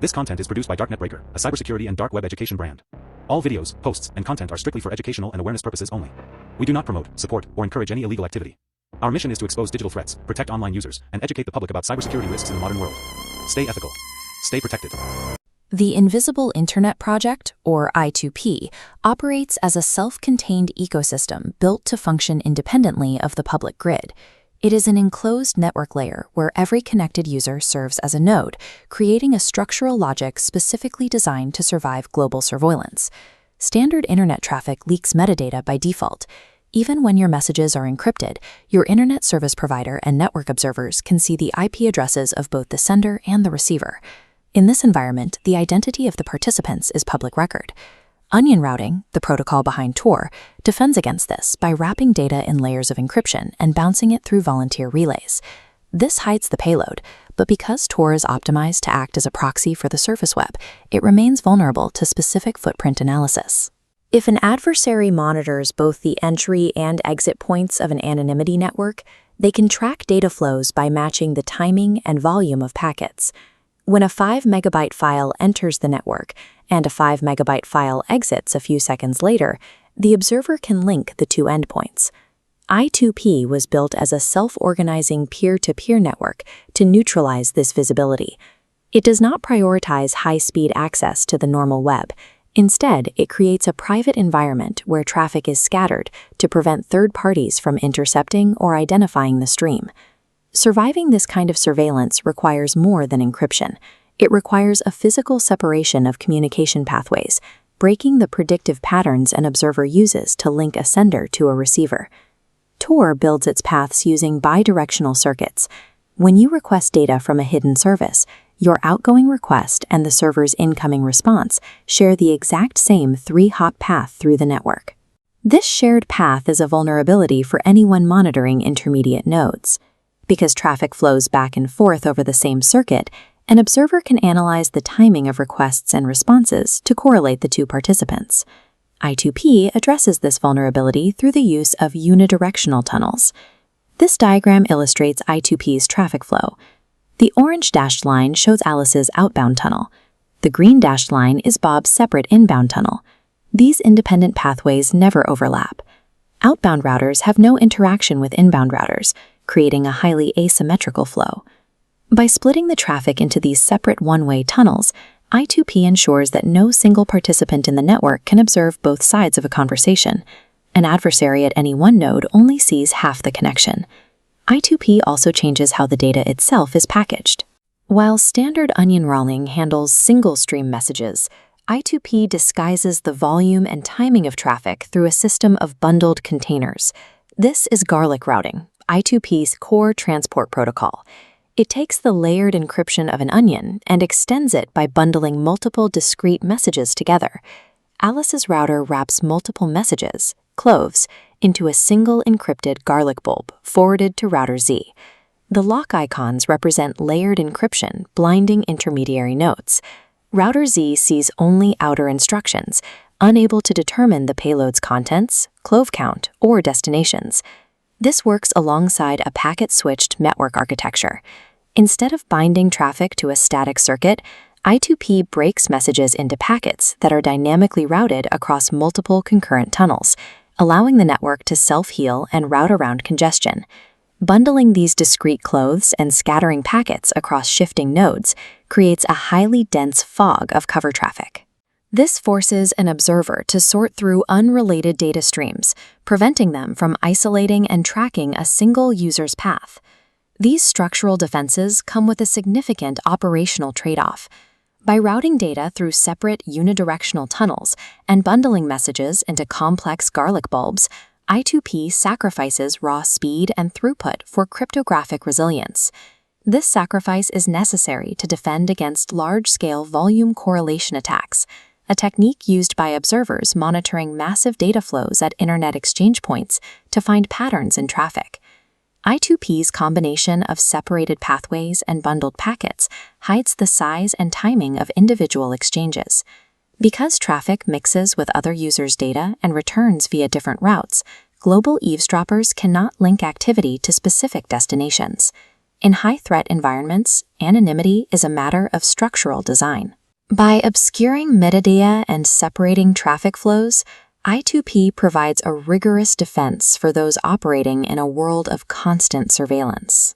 This content is produced by DarkNetBreaker, a cybersecurity and dark web education brand. All videos, posts, and content are strictly for educational and awareness purposes only. We do not promote, support, or encourage any illegal activity. Our mission is to expose digital threats, protect online users, and educate the public about cybersecurity risks in the modern world. Stay ethical. Stay protected. The Invisible Internet Project, or I2P, operates as a self-contained ecosystem built to function independently of the public grid. It is an enclosed network layer where every connected user serves as a node, creating a structural logic specifically designed to survive global surveillance. Standard internet traffic leaks metadata by default. Even when your messages are encrypted, your internet service provider and network observers can see the IP addresses of both the sender and the receiver. In this environment, the identity of the participants is public record. Onion routing, the protocol behind Tor, defends against this by wrapping data in layers of encryption and bouncing it through volunteer relays. This hides the payload, but because Tor is optimized to act as a proxy for the surface web, it remains vulnerable to specific footprint analysis. If an adversary monitors both the entry and exit points of an anonymity network, they can track data flows by matching the timing and volume of packets. When a 5 megabyte file enters the network and a 5 megabyte file exits a few seconds later, the observer can link the two endpoints. I2P was built as a self-organizing peer-to-peer network to neutralize this visibility. It does not prioritize high-speed access to the normal web. Instead, it creates a private environment where traffic is scattered to prevent third parties from intercepting or identifying the stream. Surviving this kind of surveillance requires more than encryption. It requires a physical separation of communication pathways, breaking the predictive patterns an observer uses to link a sender to a receiver. Tor builds its paths using bidirectional circuits. When you request data from a hidden service, your outgoing request and the server's incoming response share the exact same 3-hop path through the network. This shared path is a vulnerability for anyone monitoring intermediate nodes. Because traffic flows back and forth over the same circuit, an observer can analyze the timing of requests and responses to correlate the two participants. I2P addresses this vulnerability through the use of unidirectional tunnels. This diagram illustrates I2P's traffic flow. The orange dashed line shows Alice's outbound tunnel. The green dashed line is Bob's separate inbound tunnel. These independent pathways never overlap. Outbound routers have no interaction with inbound routers, creating a highly asymmetrical flow. By splitting the traffic into these separate one-way tunnels, I2P ensures that no single participant in the network can observe both sides of a conversation. An adversary at any one node only sees half the connection. I2P also changes how the data itself is packaged. While standard onion routing handles single-stream messages, I2P disguises the volume and timing of traffic through a system of bundled containers. This is garlic routing, I2P's core transport protocol. It takes the layered encryption of an onion and extends it by bundling multiple discrete messages together. Alice's router wraps multiple messages, cloves, into a single encrypted garlic bulb forwarded to router Z. The lock icons represent layered encryption, blinding intermediary nodes. Router Z sees only outer instructions, unable to determine the payload's contents, clove count, or destinations. This works alongside a packet-switched network architecture. Instead of binding traffic to a static circuit, I2P breaks messages into packets that are dynamically routed across multiple concurrent tunnels, allowing the network to self-heal and route around congestion. Bundling these discrete clothes and scattering packets across shifting nodes creates a highly dense fog of cover traffic. This forces an observer to sort through unrelated data streams, preventing them from isolating and tracking a single user's path. These structural defenses come with a significant operational trade-off. By routing data through separate unidirectional tunnels and bundling messages into complex garlic bulbs, I2P sacrifices raw speed and throughput for cryptographic resilience. This sacrifice is necessary to defend against large-scale volume correlation attacks, a technique used by observers monitoring massive data flows at internet exchange points to find patterns in traffic. I2P's combination of separated pathways and bundled packets hides the size and timing of individual exchanges. Because traffic mixes with other users' data and returns via different routes, global eavesdroppers cannot link activity to specific destinations. In high-threat environments, anonymity is a matter of structural design. By obscuring metadata and separating traffic flows, I2P provides a rigorous defense for those operating in a world of constant surveillance.